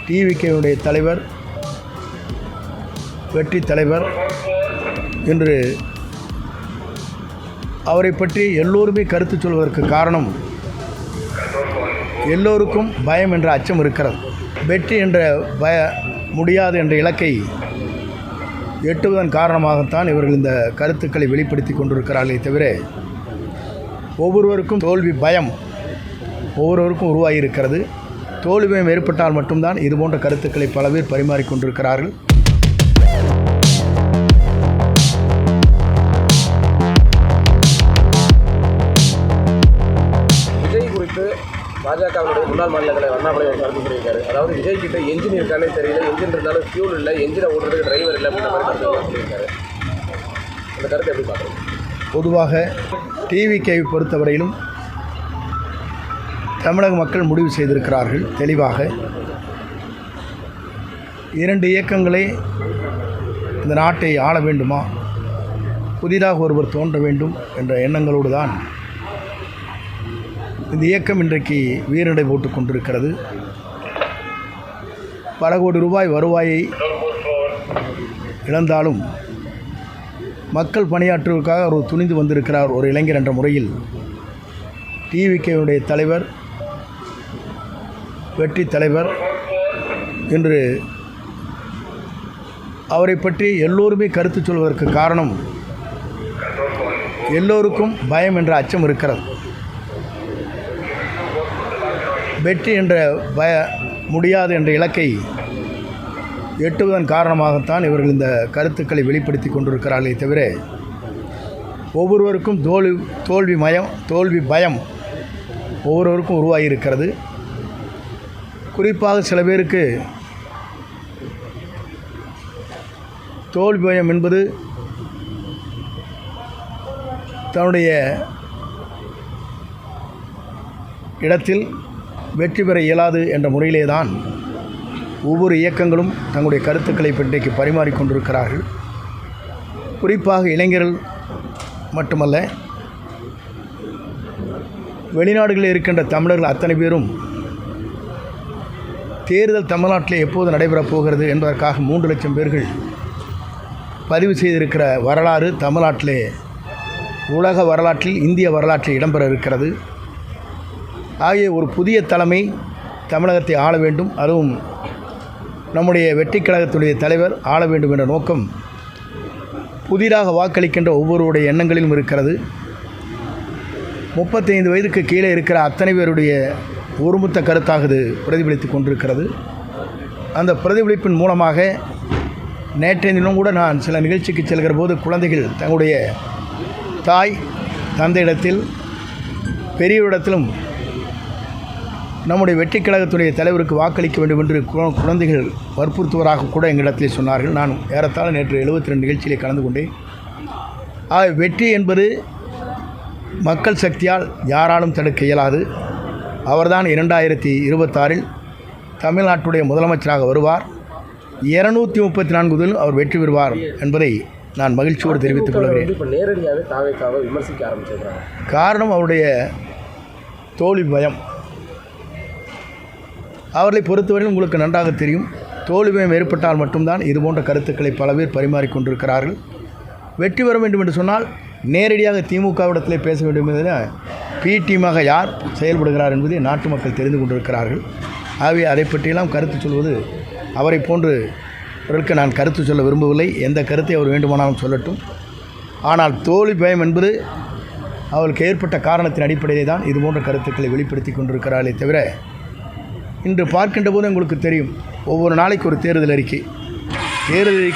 டிவிகேவுடைய தலைவர், வெற்றி தலைவர் என்று அவரை பற்றி எல்லோருமே கருத்து சொல்வதற்கு காரணம், எல்லோருக்கும் பயம் என்ற அச்சம் இருக்கிறது. வெற்றி என்ற முடியாது என்ற இலக்கை எட்டுவதன் காரணமாகத்தான் இவர்கள் இந்த கருத்துக்களை வெளிப்படுத்தி கொண்டிருக்கிறார்களே தவிர, ஒவ்வொருவருக்கும் தோல்வி பயம் ஒவ்வொருவருக்கும் உருவாகியிருக்கிறது. தோல்வி பயம் ஏற்பட்டால் மட்டும்தான் இதுபோன்ற கருத்துக்களை பல பேர் பரிமாறிக்கொண்டிருக்கிறார்கள். பாஜகவினுடைய முன்னாள் மாநில தலைவர் அண்ணாமலை கருத்து சொல்லியிருக்காரு. அதாவது விஜய் கிட்ட என்ஜின் இருக்கானே தெரியல, என்ஜின் இருந்தாலும் ஃபியூல் இல்லை, என்ஜினை ஓடுறதுக்கு டிரைவர் இல்லை அப்படின்ற மாதிரி கருத்து சொல்லியிருக்காரு. அந்த கருத்தை எப்படி பார்க்குறோம்? பொதுவாக டிவிகேவை பொறுத்தவரையிலும் தமிழக மக்கள் முடிவு செய்திருக்கிறார்கள் தெளிவாக. 2 இயக்கங்களே இந்த நாட்டை ஆள வேண்டுமா, புதிதாக ஒருவர் தோன்ற வேண்டும் என்ற எண்ணங்களோடு தான் இந்த இயக்கம் இன்றைக்கு வீரநடை போட்டுக் கொண்டிருக்கிறது. பல கோடி ரூபாய் வருவாயை இழந்தாலும் மக்கள் பணியாற்றுவதற்காக அவர் துணிந்து வந்திருக்கிறார். ஒரு இளைஞர் என்ற முறையில் டிவிகேவுடைய தலைவர், வெற்றி தலைவர் என்று அவரை பற்றி எல்லோருமே கருத்து சொல்வதற்கு காரணம், எல்லோருக்கும் பயம் என்ற அச்சம் இருக்கிறது. வெற்றி என்ற முடியாது என்ற இலக்கை எட்டுவதன் காரணமாகத்தான் இவர்கள் இந்த கருத்துக்களை வெளிப்படுத்தி கொண்டிருக்கிறார்களே தவிர, ஒவ்வொருவருக்கும் தோல்வி பயம் ஒவ்வொருவருக்கும் உருவாகியிருக்கிறது. குறிப்பாக சில பேருக்கு தோல்வி பயம் என்பது தன்னுடைய இடத்தில் வெற்றி பெற இயலாது என்ற முறையிலே தான் ஒவ்வொரு இயக்கங்களும் தங்களுடைய கருத்துக்களை இன்றைக்கு பரிமாறிக்கொண்டிருக்கிறார்கள். குறிப்பாக இளைஞர்கள் மட்டுமல்ல, வெளிநாடுகளில் இருக்கின்ற தமிழர்கள் அத்தனை பேரும் தேர்தல் தமிழ்நாட்டில் எப்போது நடைபெறப் போகிறது என்பதற்காக 3 லட்சம் பேர்கள் பதிவு செய்திருக்கிற வரலாறு தமிழ்நாட்டிலே உலக வரலாற்றில், இந்திய வரலாற்றில் இடம்பெற இருக்கிறது. ஆகிய ஒரு புதிய தலைமை தமிழகத்தை ஆள வேண்டும், அதுவும் நம்முடைய வெற்றி கழகத்துடைய தலைவர் ஆள வேண்டும் என்ற நோக்கம் புதிதாக வாக்களிக்கின்ற ஒவ்வொருவருடைய எண்ணங்களிலும் இருக்கிறது. 35 வயதுக்கு கீழே இருக்கிற அத்தனை பேருடைய ஒருமித்த கருத்தாக இது பிரதிபலித்து கொண்டிருக்கிறது. அந்த பிரதிபலிப்பின் மூலமாக நேற்றைய தினம் கூட நான் சில நிகழ்ச்சிக்கு செல்கிற போது குழந்தைகள் தங்களுடைய தாய் தந்தையிடத்தில், பெரியவரிடத்திலும் நம்முடைய வெற்றி கழகத்துடைய தலைவருக்கு வாக்களிக்க வேண்டும் என்று குழந்தைகள் வற்புறுத்துவதாக கூட எங்களிடத்திலே சொன்னார்கள். நான் ஏறத்தாழ நேற்று 72 நிகழ்ச்சியிலே கலந்து கொண்டேன். வெற்றி என்பது மக்கள் சக்தியால் யாராலும் தடுக்க இயலாது. அவர்தான் 2026 தமிழ்நாட்டுடைய முதலமைச்சராக வருவார். 234 அவர் வெற்றி பெறுவார் என்பதை நான் மகிழ்ச்சியோடு தெரிவித்துக் கொள்கிறேன். இப்போ நேரடியாக தாவேக்காவை விமர்சிக்க ஆரம்பிச்சிருக்கிறாங்க. காரணம் அவருடைய தோல்வி பயம். அவர்களை பொறுத்தவரையில் உங்களுக்கு நன்றாக தெரியும், தோல்வி பயம் ஏற்பட்டால் மட்டும்தான் இதுபோன்ற கருத்துக்களை பல பேர் பரிமாறிக்கொண்டிருக்கிறார்கள். வெற்றி பெற வேண்டும் என்று சொன்னால் நேரடியாக திமுகவிடத்திலே பேச வேண்டும் என்பதை பி டீமாக யார் செயல்படுகிறார் என்பதை நாட்டு மக்கள் தெரிந்து கொண்டிருக்கிறார்கள். ஆகவே அதை பற்றியெல்லாம் கருத்து சொல்வது, அவரை போன்றவர்களுக்கு நான் கருத்து சொல்ல விரும்பவில்லை. எந்த கருத்தை அவர் வேண்டுமானாலும் சொல்லட்டும். ஆனால் தோல்வி பயம் என்பது அவருக்கு ஏற்பட்ட காரணத்தின் அடிப்படையிலே தான் இதுபோன்ற கருத்துக்களை வெளிப்படுத்தி கொண்டிருக்கிறார்களே தவிர, இன்று பார்க்கின்ற போது உங்களுக்கு தெரியும், ஒவ்வொரு நாளைக்கு ஒரு தேர்தல் அறிக்கை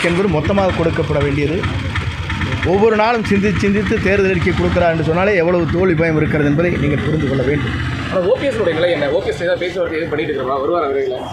என்பது மொத்தமாக கொடுக்கப்பட வேண்டியது. ஒவ்வொரு நாளும் சிந்தித்து தேர்தல் அறிக்கை கொடுக்கிறார் என்று சொன்னாலே எவ்வளவு தோல்வி பயம் இருக்கிறது என்பதை நீங்கள் புரிந்து கொள்ள வேண்டும். ஆனால் ஓபிஎஸ் நிலை என்ன? ஓபிஎஸ் ஏதாவது பேச்சுவார்த்தை எதுவும் பண்ணிட்டு இருக்கிறோம், வருவார் விரைவில்?